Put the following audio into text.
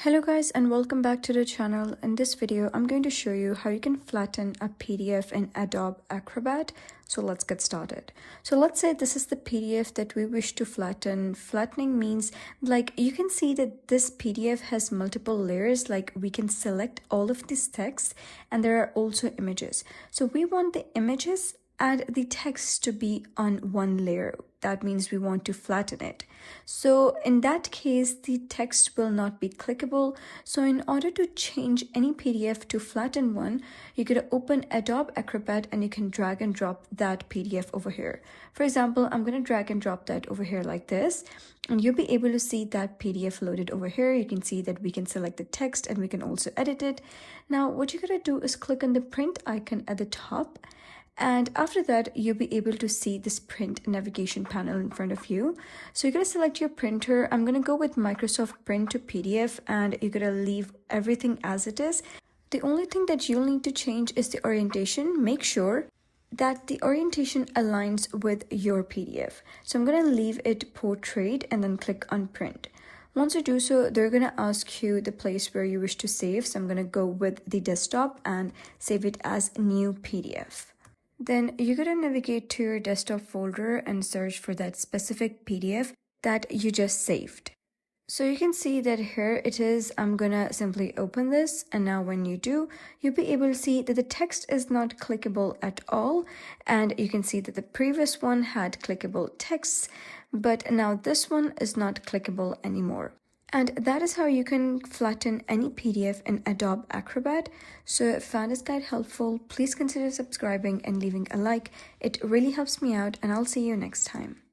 Hello guys and welcome back to the channel. In this video, I'm going to show you how you can flatten a PDF in Adobe Acrobat. So let's get started. So let's say this is the PDF that we wish to flatten. Flattening means like you can see that this PDF has multiple layers, like we can select all of this text and there are also images. So we want the images and the text to be on one layer. That means we want to flatten it. So in that case, the text will not be clickable. So in order to change any PDF to flatten one, you could open Adobe Acrobat and you can drag and drop that PDF over here. For example, I'm going to drag and drop that over here like this, and you'll be able to see that PDF loaded over here. You can see that we can select the text and we can also edit it. Now, what you're going to do is click on the print icon at the top. And after that, you'll be able to see this print navigation panel in front of you. So you're going to select your printer. I'm going to go with Microsoft Print to PDF, and you're going to leave everything as it is. The only thing that you'll need to change is the orientation. Make sure that the orientation aligns with your PDF. So I'm going to leave it portrait and then click on print. Once you do so, they're going to ask you the place where you wish to save. So I'm going to go with the desktop and save it as new PDF. Then you're going to navigate to your desktop folder and search for that specific PDF that you just saved. So you can see that here it is. I'm going to simply open this, and now when you do, you'll be able to see that the text is not clickable at all. And you can see that the previous one had clickable texts, but now this one is not clickable anymore. And that is how you can flatten any PDF in Adobe Acrobat. So if you found this guide helpful, please consider subscribing and leaving a like. It really helps me out, and I'll see you next time.